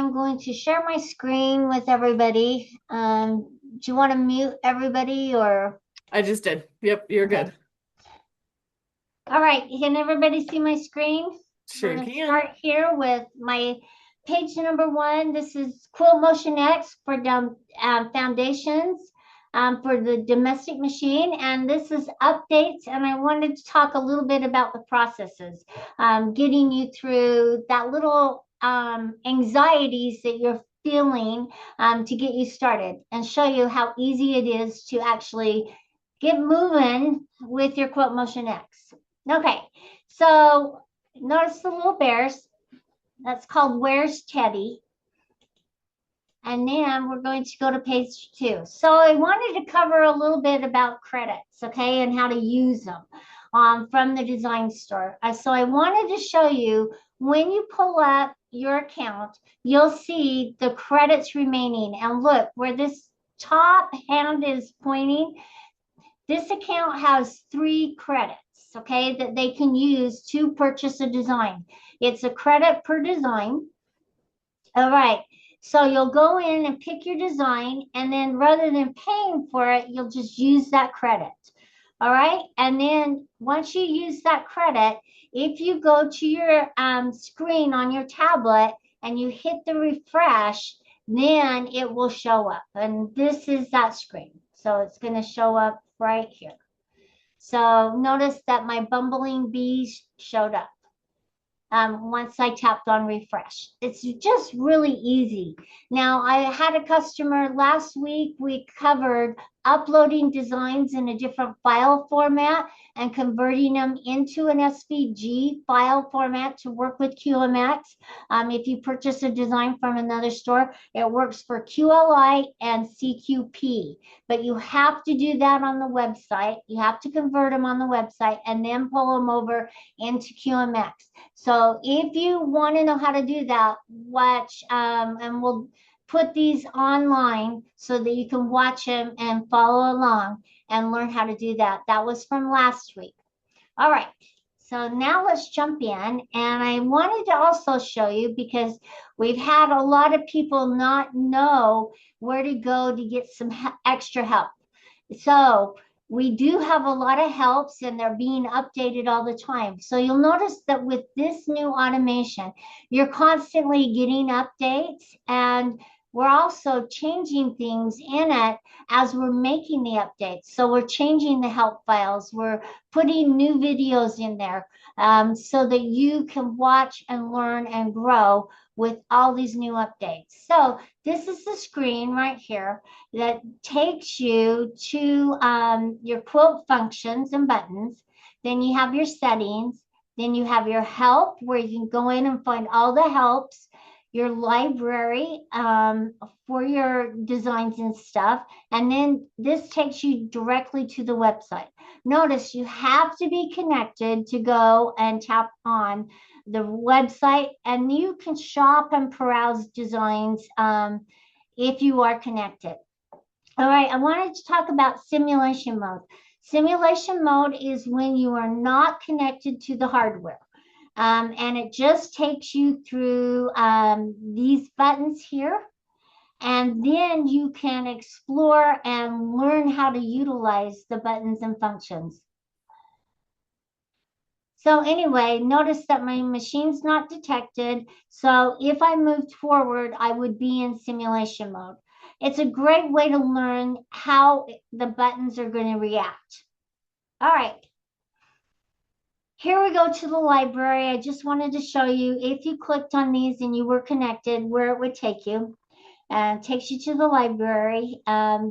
am going to share my screen with everybody. Do you want to mute everybody or? I just did. Yep, you're Okay. good. All right. Can everybody see my screen? We're Sure going to can. start here with my page number one. This is Quilt Motion X for foundations for the domestic machine. And this is updates. And I wanted to talk a little bit about the processes, getting you through that little anxieties that you're feeling to get you started and show you how easy it is to actually get moving with your Quilt Motion X. Okay, so notice the little bears. That's called Where's Teddy? And then we're going to go to page two. So I wanted to cover a little bit about credits, okay, and how to use them from the design store. So I wanted to show you when you pull up your account, you'll see the credits remaining. And look, where this top hand is pointing, this account has 3 credits, okay, that they can use to purchase a design. It's a credit per design. All right. So you'll go in and pick your design, and then rather than paying for it, you'll just use that credit. All right. And then once you use that credit, if you go to your screen on your tablet and you hit the refresh, then it will show up. And this is that screen. So it's going to show up right here. So notice that my bumbling bees showed up once I tapped on refresh. It's just really easy. Now, I had a customer last week, we covered uploading designs in a different file format and converting them into an SVG file format to work with QMX. If you purchase a design from another store, it works for QLI and CQP, but you have to do that on the website. You have to convert them on the website and then pull them over into QMX. So if you want to know how to do that, watch, and we'll put these online so that you can watch them and follow along and learn how to do that. That was from last week. All right. So now let's jump in. And I wanted to also show you because we've had a lot of people not know where to go to get some extra help. So we do have a lot of helps and they're being updated all the time. So you'll notice that with this new automation, you're constantly getting updates, and we're also changing things in it as we're making the updates. So we're changing the help files. We're putting new videos in there so that you can watch and learn and grow with all these new updates. So this is the screen right here that takes you to your quilt functions and buttons. Then you have your settings. Then you have your help where you can go in and find all the helps, your library for your designs and stuff. And then this takes you directly to the website. Notice you have to be connected to go and tap on the website, and you can shop and browse designs if you are connected. All right, I wanted to talk about simulation mode. Simulation mode is when you are not connected to the hardware. And it just takes you through these buttons here. And then you can explore and learn how to utilize the buttons and functions. So anyway, notice that my machine's not detected. So if I moved forward, I would be in simulation mode. It's a great way to learn how the buttons are going to react. All right. Here we go to the library. I just wanted to show you if you clicked on these and you were connected, where it would take you. And takes you to the library.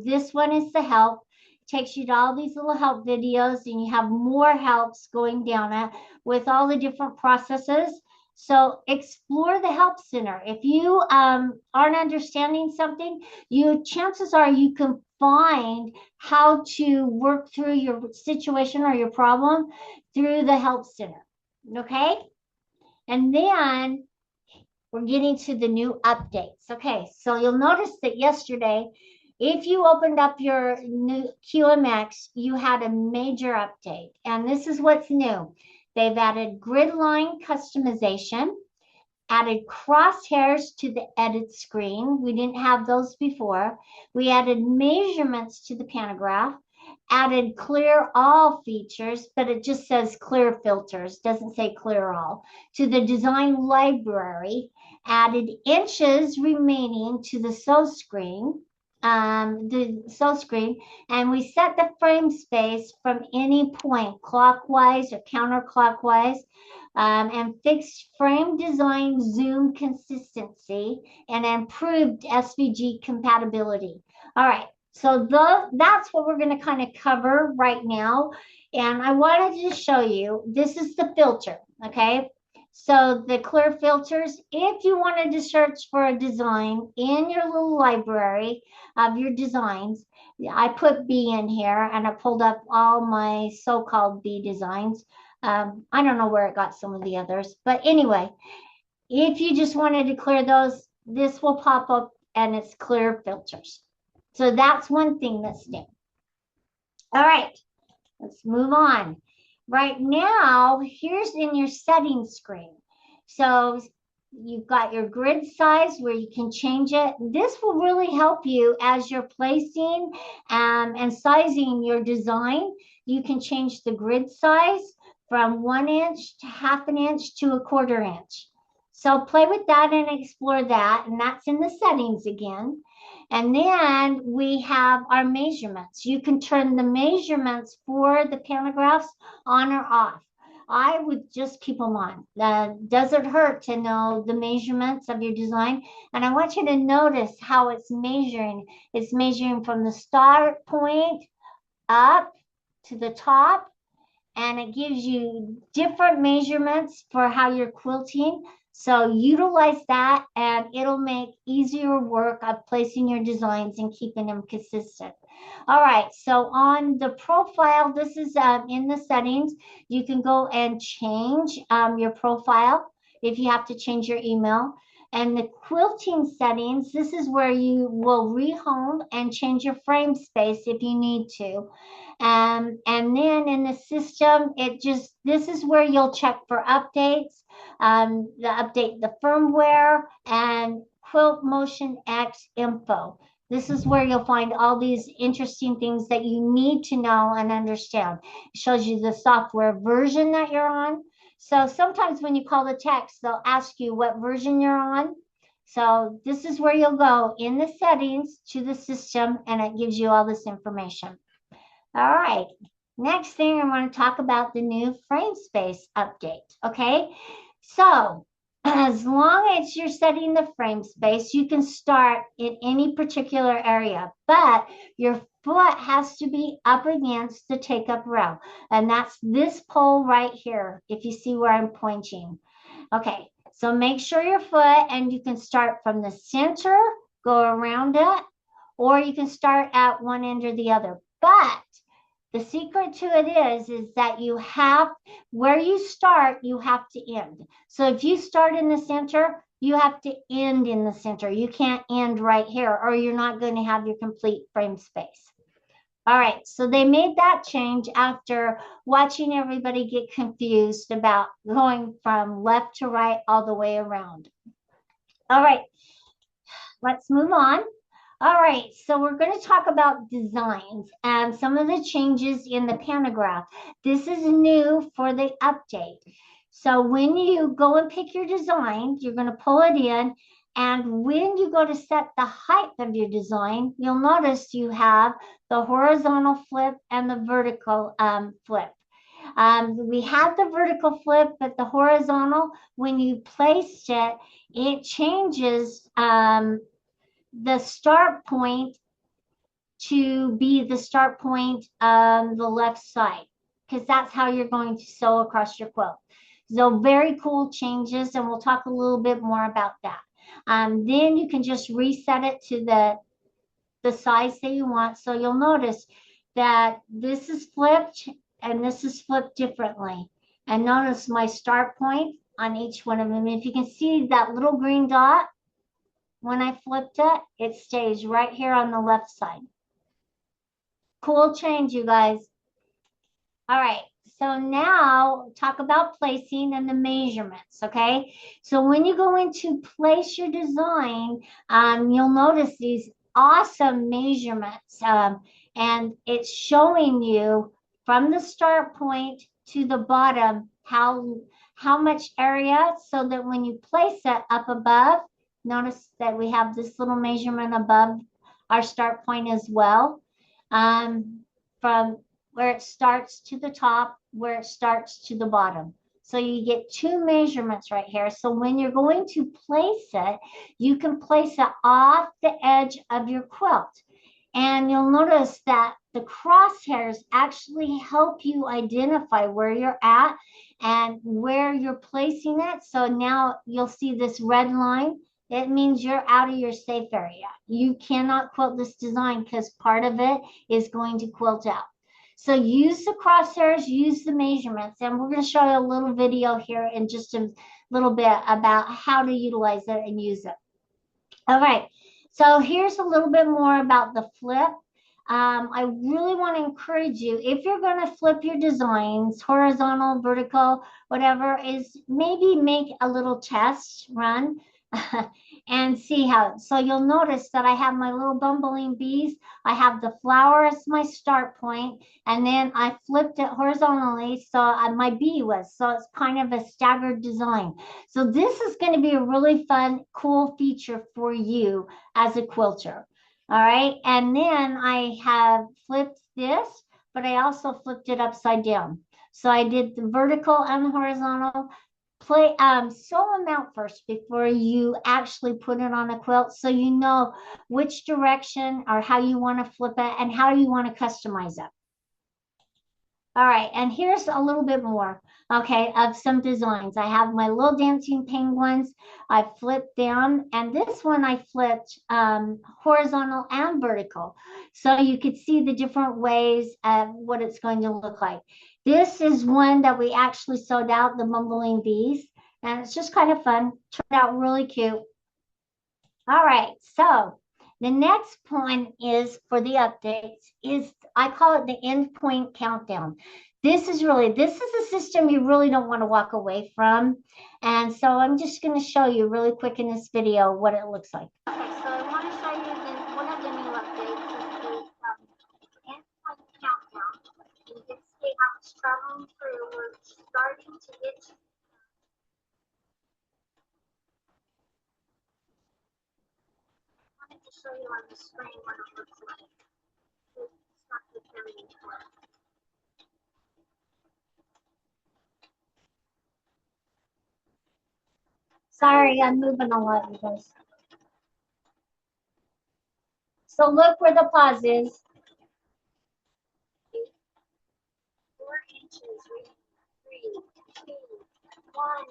This one is the help. Takes you to all these little help videos, and you have more helps going down it with all the different processes. So explore the help center. If you aren't understanding something, chances are you can find how to work through your situation or your problem through the help center. Okay. And then we're getting to the new updates. Okay, so you'll notice that yesterday, if you opened up your new QMX, you had a major update. And this is what's new. They've added grid line customization. added crosshairs to the edit screen. We didn't have those before. We added measurements to the pantograph, added clear all features, but it just says clear filters, doesn't say clear all. To the design library, added inches remaining to the sew screen, and we set the frame space from any point, clockwise or counterclockwise, and fixed frame design zoom consistency and improved SVG compatibility. All right, so that's what we're going to kind of cover right now. And I wanted to show you, this is the filter, okay? So the clear filters, if you wanted to search for a design in your little library of your designs, I put B in here and I pulled up all my so-called B designs. I don't know where it got some of the others, but anyway, if you just wanted to clear those, this will pop up and it's clear filters. So that's one thing that's new. All right, let's move on. Right now, here's in your settings screen. So you've got your grid size where you can change it. This will really help you as you're placing and sizing your design. You can change the grid size from 1 inch to 1/2 inch to 1/4 inch. So play with that and explore that. And that's in the settings again. And then we have our measurements. You can turn the measurements for the pantographs on or off. I would just keep them on. Doesn't hurt to know the measurements of your design. And I want you to notice how it's measuring. It's measuring from the start point up to the top, and it gives you different measurements for how you're quilting. So utilize that and it'll make easier work of placing your designs and keeping them consistent. All right, so on the profile, this is in the settings. You can go and change your profile if you have to change your email. And the quilting settings, this is where you will rehome and change your frame space if you need to. And then in the system, this is where you'll check for updates, the firmware and Quilt Motion X info. This is where you'll find all these interesting things that you need to know and understand. It shows you the software version that you're on. So sometimes when you call the text, they'll ask you what version you're on. So this is where you'll go in the settings to the system, and it gives you all this information. All right, next thing I want to talk about the new frame space update, okay? So as long as you're setting the frame space, you can start in any particular area, but your foot has to be up against the take-up rail, and that's this pole right here, if you see where I'm pointing. Okay, so make sure your foot, and you can start from the center, go around it, or you can start at one end or the other. But the secret to it is that you have, where you start, you have to end. So if you start in the center, you have to end in the center. You can't end right here, or you're not going to have your complete frame space. All right, so they made that change after watching everybody get confused about going from left to right all the way around. All right, let's move on. All right, so we're going to talk about designs and some of the changes in the pantograph. This is new for the update. So when you go and pick your design, you're going to pull it in. And when you go to set the height of your design, you'll notice you have the horizontal flip and the vertical flip. We had the vertical flip, but the horizontal, when you placed it, it changes the start point to be the start point on the left side, because that's how you're going to sew across your quilt. So very cool changes, and we'll talk a little bit more about that. Then you can just reset it to the size that you want. So you'll notice that this is flipped and this is flipped differently. And notice my start point on each one of them. If you can see that little green dot, when I flipped it, it stays right here on the left side. Cool change, you guys. All right, so now talk about placing and the measurements, okay? So when you go in to place your design, you'll notice these awesome measurements, and it's showing you from the start point to the bottom how much area, so that when you place it up above, notice that we have this little measurement above our start point as well, from where it starts to the top, where it starts to the bottom. So you get two measurements right here. So when you're going to place it, you can place it off the edge of your quilt. And you'll notice that the crosshairs actually help you identify where you're at and where you're placing it. So now you'll see this red line. It means you're out of your safe area. You cannot quilt this design because part of it is going to quilt out. So use the crosshairs, use the measurements, and we're going to show you a little video here in just a little bit about how to utilize it and use it. All right, so here's a little bit more about the flip. I really want to encourage you, if you're going to flip your designs, horizontal, vertical, whatever, is maybe make a little test run and see how. So you'll notice that I have my little bumbling bees. I have the flower as my start point, and then I flipped it horizontally, so my bee was. So it's kind of a staggered design. So this is going to be a really fun, cool feature for you as a quilter. All right, and then I have flipped this, but I also flipped it upside down. So I did the vertical and the horizontal. Sew them out first before you actually put it on a quilt, so you know which direction or how you want to flip it and how you want to customize it. All right, and here's a little bit more, okay, of some designs. I have my little dancing penguins. I flipped them, and this one I flipped horizontal and vertical. So you could see the different ways of what it's going to look like. This is one that we actually sewed out, the mumbling bees, and it's just kind of fun. Turned out really cute. All right, so the next point is for the updates is, I call it the end point countdown. This is a system you really don't want to walk away from. And so I'm just going to show you really quick in this video what it looks like. Okay, so I want to show you one of the new updates is the end point countdown. You can see how it's traveling through. We're starting to get to. I wanted to show you on the screen what it looks like. It's not the very important. Sorry, I'm moving a lot, you guys. So look where the pause is. 4 inches, 3, 2, 1.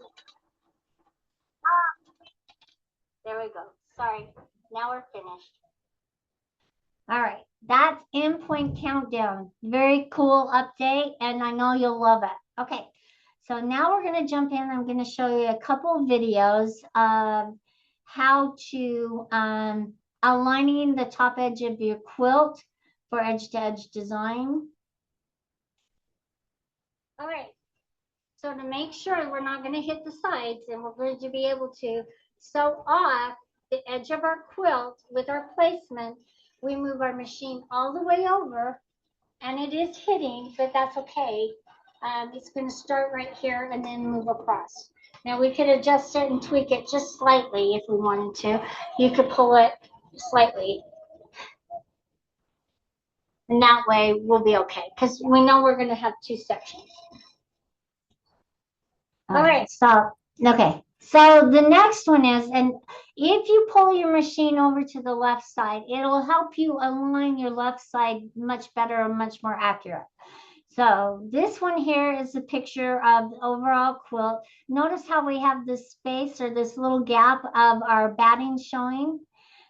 There we go. Sorry. Now we're finished. All right. That's endpoint countdown. Very cool update, and I know you'll love it. Okay. So now we're going to jump in. I'm going to show you a couple of videos of how to aligning the top edge of your quilt for edge-to-edge design. All right. So to make sure we're not going to hit the sides and we're going to be able to sew off the edge of our quilt with our placement, we move our machine all the way over, and it is hitting, but that's okay. It's going to start right here and then move across. Now we could adjust it and tweak it just slightly if we wanted to. You could pull it slightly. And that way we'll be okay, because we know we're going to have two sections. All right, so, okay. So the next one is, and if you pull your machine over to the left side, it'll help you align your left side much better and much more accurate. So this one here is a picture of the overall quilt. Notice how we have this space or this little gap of our batting showing.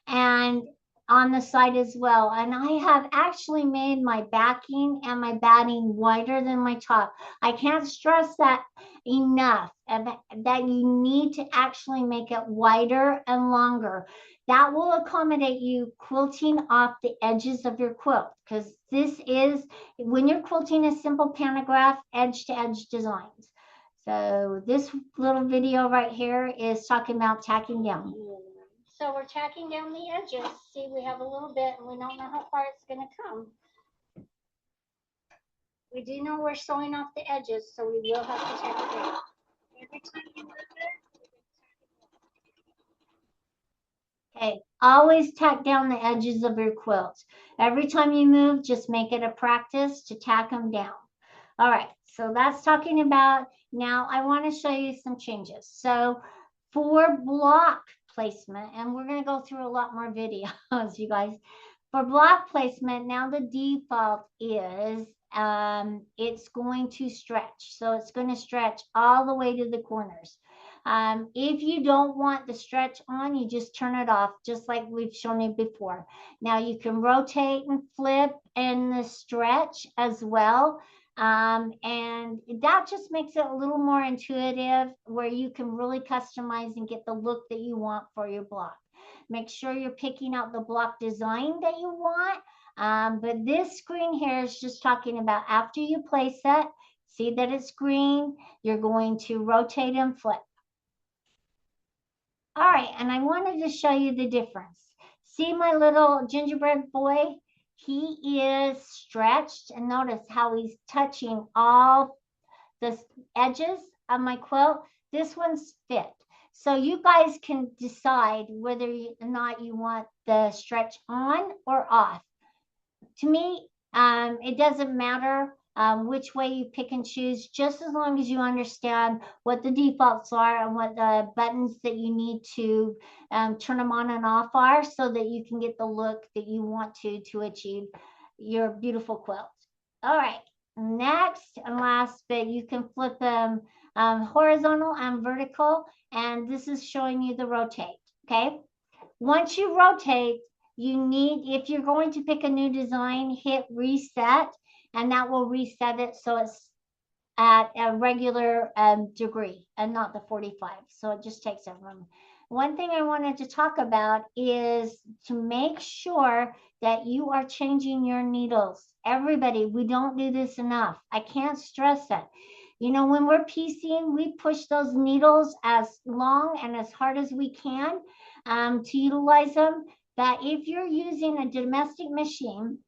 And on the side as well. And I have actually made my backing and my batting wider than my top. I can't stress that enough, and that you need to actually make it wider and longer. That will accommodate you quilting off the edges of your quilt, because this is, when you're quilting a simple pantograph, edge to edge designs. So this little video right here is talking about tacking down. So we're tacking down the edges. See, we have a little bit and we don't know how far it's going to come. We do know we're sewing off the edges, so we will have to tack it down. Every time you move it. Okay, always tack down the edges of your quilt. Every time you move, just make it a practice to tack them down. All right, so that's talking about, now I want to show you some changes. So for block placement, and we're going to go through a lot more videos, you guys. For block placement, now the default is it's going to stretch. So it's going to stretch all the way to the corners. If you don't want the stretch on, you just turn it off, just like we've shown you before. Now you can rotate and flip in the stretch as well. And that just makes it a little more intuitive, where you can really customize and get the look that you want for your block. Make sure you're picking out the block design that you want. But this screen here is just talking about after you place it, see that it's green, you're going to rotate and flip. All right, and I wanted to show you the difference. See my little gingerbread boy? He is stretched, and notice how he's touching all the edges of my quilt. This one's fit. So you guys can decide whether or not you want the stretch on or off. To me, it doesn't matter which way you pick and choose, just as long as you understand what the defaults are and what the buttons that you need to turn them on and off are, so that you can get the look that you want to achieve your beautiful quilt. All right, next and last bit, you can flip them horizontal and vertical, and this is showing you the rotate. Okay, once you rotate, you need, if you're going to pick a new design, hit reset, and that will reset it so it's at a regular degree and not the 45. So it just takes everyone. One thing I wanted to talk about is to make sure that you are changing your needles. Everybody, we don't do this enough. I can't stress it. You know, when we're piecing, we push those needles as long and as hard as we can to utilize them. But if you're using a domestic machine,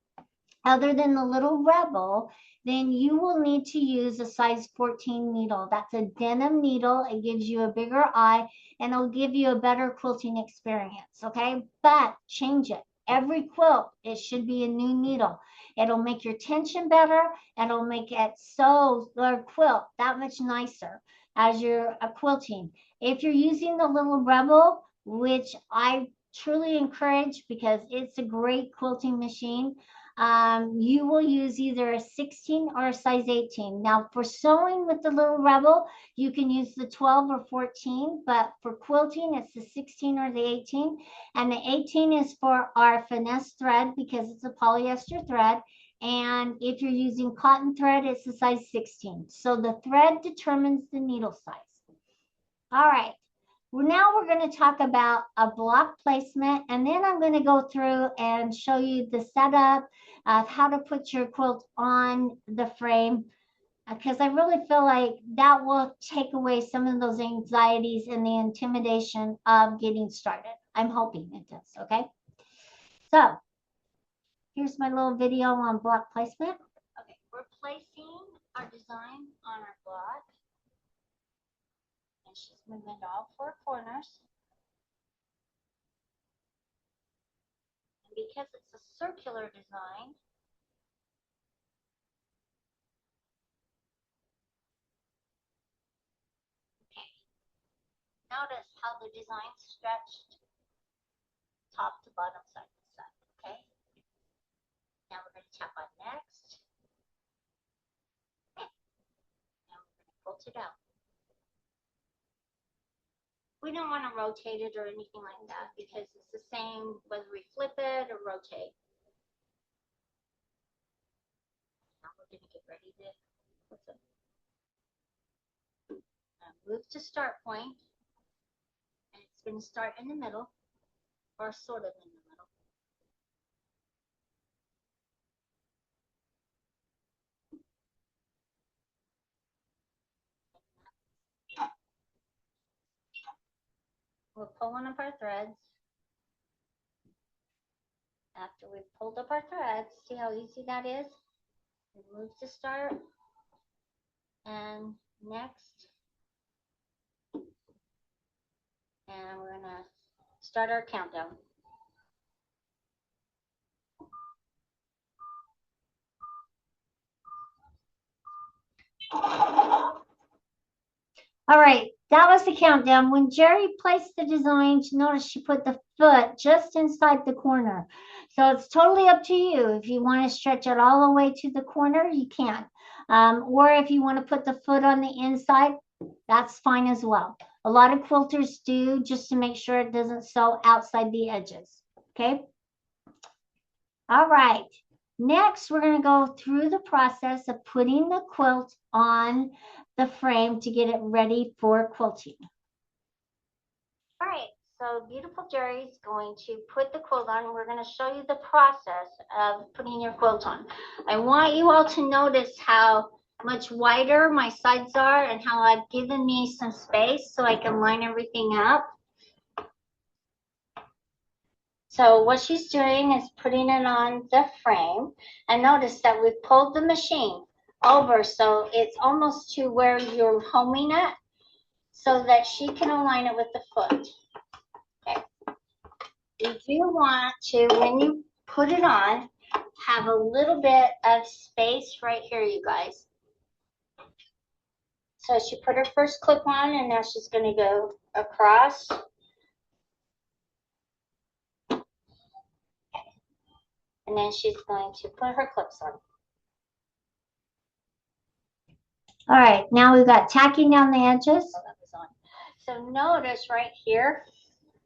other than the little Rebel, then you will need to use a size 14 needle. That's a denim needle. It gives you a bigger eye and it'll give you a better quilting experience, okay? But change it. Every quilt, it should be a new needle. It'll make your tension better, and it'll make it so, or quilt, that much nicer as you're quilting. If you're using the little Rebel, which I truly encourage because it's a great quilting machine, you will use either a 16 or a size 18. Now for sewing with the little Rebel, you can use the 12 or 14, but for quilting, it's the 16 or the 18. And the 18 is for our finesse thread because it's a polyester thread. And if you're using cotton thread, it's a size 16. So the thread determines the needle size. All right. Well, now we're going to talk about a block placement, and then I'm going to go through and show you the setup of how to put your quilt on the frame, because I really feel like that will take away some of those anxieties and the intimidation of getting started. I'm hoping it does, okay? So here's my little video on block placement. Okay, we're placing our design on our block. And she's moving all four corners. And because it's a circular design, okay, notice how the design's stretched top to bottom, side to side, okay? Now we're going to tap on next. Okay. Now we're going to quilt it out. We don't want to rotate it or anything like that because it's the same whether we flip it or rotate. Now we're going to get ready to move to start point, and it's going to start in the middle, or sort of in the middle. We'll pull one of our threads. After we've pulled up our threads, see how easy that is? We move to start, and next, and we're gonna start our countdown. All right, that was the countdown. When Jerry placed the designs, notice she put the foot just inside the corner. So it's totally up to you. If you want to stretch it all the way to the corner, you can. Or if you want to put the foot on the inside, that's fine as well. A lot of quilters do, just to make sure it doesn't sew outside the edges. Okay. All right. Next, we're going to go through the process of putting the quilt on the frame to get it ready for quilting. All right, so beautiful Jerry's going to put the quilt on. We're going to show you the process of putting your quilt on. I want you all to notice how much wider my sides are and how I've given me some space so I can line everything up. So what she's doing is putting it on the frame, and notice that we've pulled the machine over so it's almost to where you're homing it so that she can align it with the foot. Okay. You do want to, when you put it on, have a little bit of space right here, you guys. So she put her first clip on, and now she's going to go across. And then she's going to put her clips on. All right, now we've got tacking down the edges. So notice right here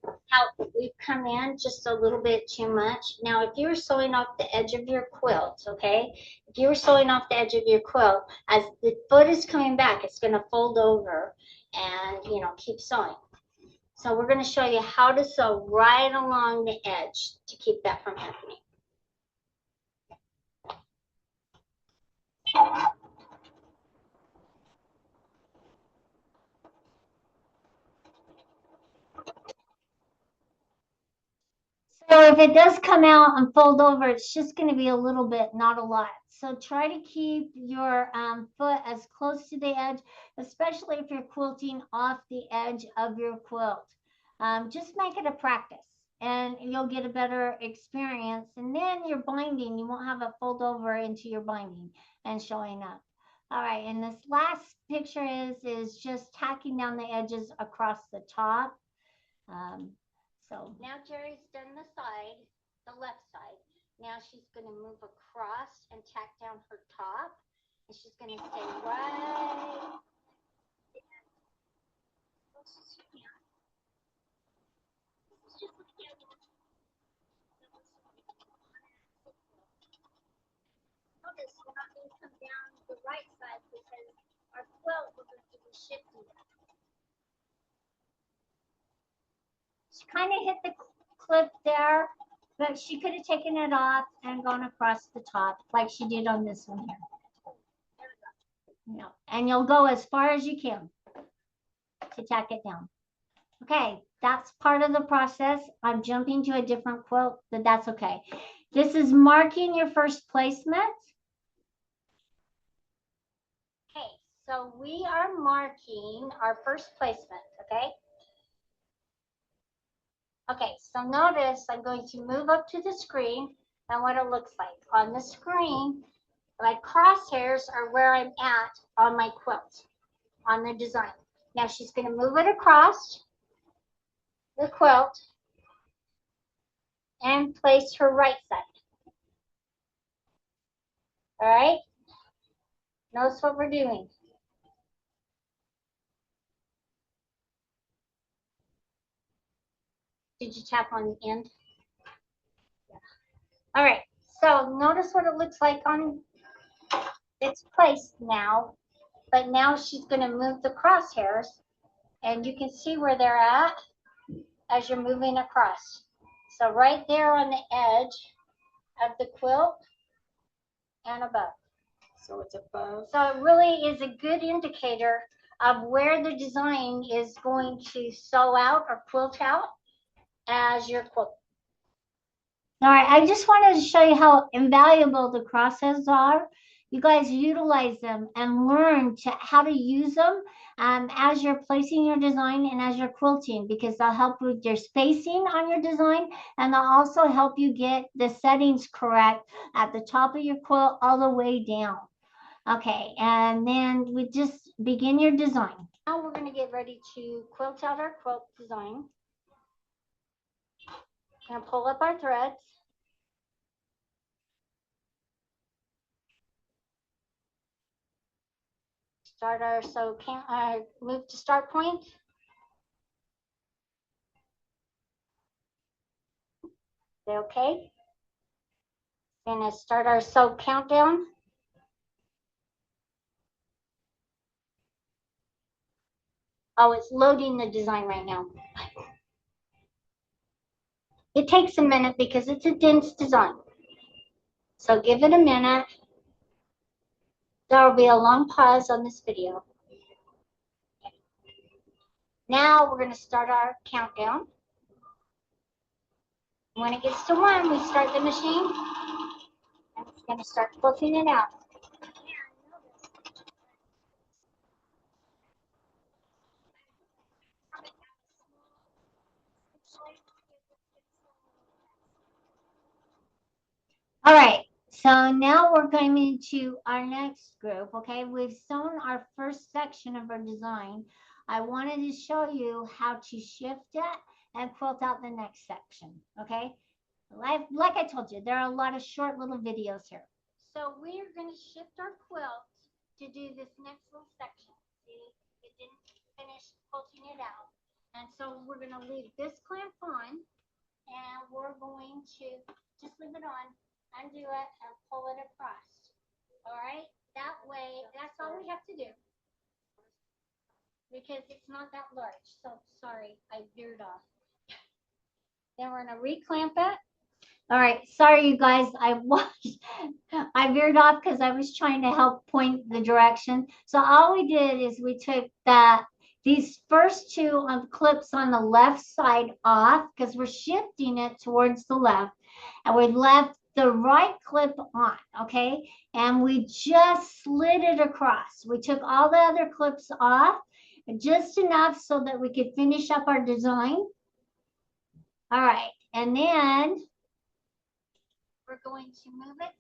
how we've come in just a little bit too much. Now, if you were sewing off the edge of your quilt, okay, if you were sewing off the edge of your quilt, as the foot is coming back, it's going to fold over and, you know, keep sewing. So we're going to show you how to sew right along the edge to keep that from happening. So if it does come out and fold over, it's just going to be a little bit, not a lot. So try to keep your foot as close to the edge, especially if you're quilting off the edge of your quilt. Just make it a practice and you'll get a better experience. And then your binding, you won't have it fold over into your binding and showing up. All right, and this last picture is just tacking down the edges across the top. So now Jerry's done the side, the left side. Now she's going to move across and tack down her top. And she's going to stay right. Notice we're not going to come down the right side because our quilt we're going to be shifting it. She kind of hit the clip there, but she could have taken it off and gone across the top like she did on this one here. There we go. Yeah, and you'll go as far as you can to tack it down. Okay, that's part of the process. I'm jumping to a different quilt, but that's okay. This is marking your first placement. Okay, so we are marking our first placement, okay? Okay, so notice I'm going to move up to the screen and what it looks like. On the screen, my crosshairs are where I'm at on my quilt, on the design. Now she's going to move it across the quilt and place her right side. All right? Notice what we're doing. Did you tap on the end? Yeah. All right. So notice what it looks like on its place now. But now she's going to move the crosshairs, and you can see where they're at as you're moving across. So right there on the edge of the quilt and above. So it's above. So it really is a good indicator of where the design is going to sew out or quilt out as you're quilting. All right, I just wanted to show you how invaluable the crosses are. You guys utilize them and learn how to use them as you're placing your design and as you're quilting, because they'll help with your spacing on your design, and they'll also help you get the settings correct at the top of your quilt all the way down. Okay, and then we just begin your design. Now we're going to get ready to quilt out our quilt design. Going to pull up our threads. Start our move to start point. Say okay. Gonna start our sew countdown. Oh, it's loading the design right now. It takes a minute because it's a dense design. So give it a minute. There will be a long pause on this video. Now we're going to start our countdown. When it gets to 1, we start the machine. And it's going to start quilting it out. All right, so now we're going into our next group, okay? We've sewn our first section of our design. I wanted to show you how to shift it and quilt out the next section, okay? Like I told you, there are a lot of short little videos here. So we are going to shift our quilt to do this next little section. See, it didn't finish quilting it out. And so we're going to leave this clamp on, and we're going to just leave it on, undo it, and pull it across. All right? That way, that's all we have to do, because it's not that large. So sorry, I veered off. Then we're going to reclamp it. All right, sorry you guys, I veered off because I was trying to help point the direction. So all we did is we took these first two clips on the left side off, because we're shifting it towards the left, and we left the right clip on, okay? And we just slid it across. We took all the other clips off, just enough so that we could finish up our design. All right, and then we're going to move it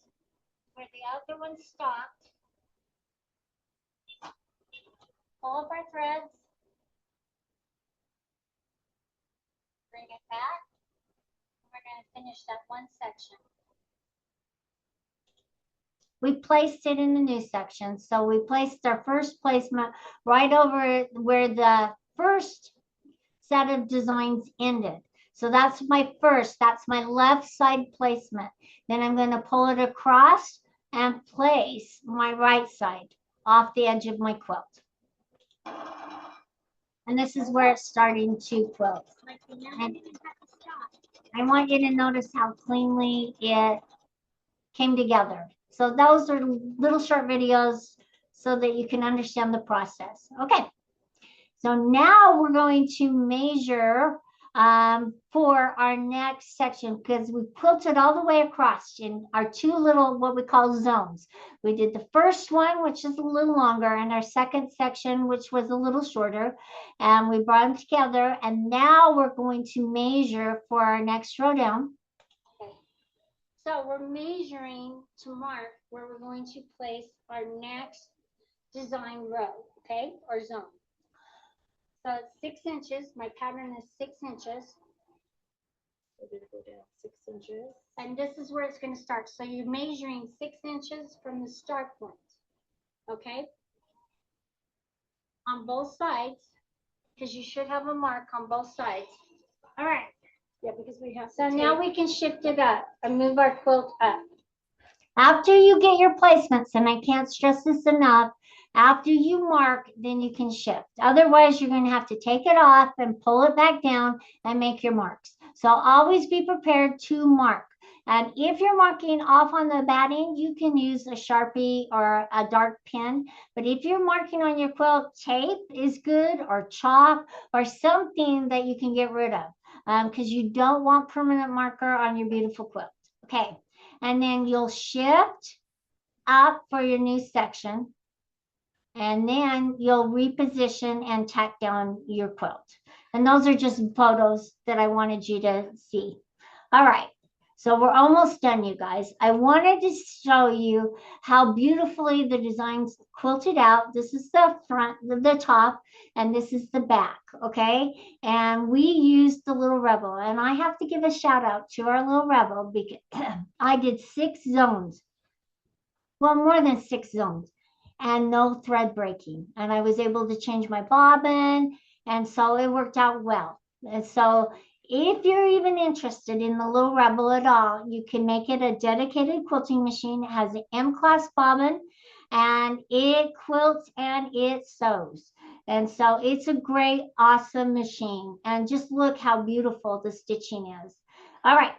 where the other one stopped. Pull up our threads. Bring it back. We're going to finish that one section. We placed it in the new section. So we placed our first placement right over where the first set of designs ended. So that's my left side placement. Then I'm going to pull it across and place my right side off the edge of my quilt. And this is where it's starting to quilt. And I want you to notice how cleanly it came together. So those are little short videos so that you can understand the process. Okay. So now we're going to measure for our next section, because we quilted all the way across in our two little, what we call zones. We did the first one, which is a little longer, and our second section, which was a little shorter, and we brought them together. And now we're going to measure for our next row down. Okay. So we're measuring to mark where we're going to place our next design row, okay, or zone. So it's 6 inches. My pattern is 6 inches. So we're going to go down 6 inches. And this is where it's going to start. So you're measuring 6 inches from the start point. Okay? On both sides, because you should have a mark on both sides. All right. Yeah, because we have to So now take- we can shift it up and move our quilt up. After you get your placements, and I can't stress this enough, after you mark, then you can shift. Otherwise, you're going to have to take it off and pull it back down and make your marks. So always be prepared to mark. And if you're marking off on the batting, you can use a Sharpie or a dark pen. But if you're marking on your quilt, tape is good, or chalk, or something that you can get rid of, because you don't want permanent marker on your beautiful quilt. Okay, and then you'll shift up for your new section, and then you'll reposition and tack down your quilt. And those are just photos that I wanted you to see. All right, so we're almost done, you guys. I wanted to show you how beautifully the design's quilted out. This is the front, the top, and this is the back, okay? And we used the Little Rebel, and I have to give a shout out to our Little Rebel because I did 6 zones, well, more than 6 zones, and no thread breaking. And I was able to change my bobbin, and so it worked out well. And so if you're even interested in the Little Rebel at all, you can make it a dedicated quilting machine. It has an M-class bobbin, and it quilts and it sews. And so it's a great, awesome machine. And just look how beautiful the stitching is. All right,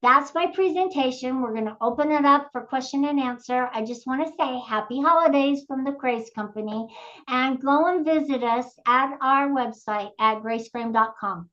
that's my presentation. We're going to open it up for question and answer. I just want to say happy holidays from the Grace Company, and go and visit us at our website at graceframe.com.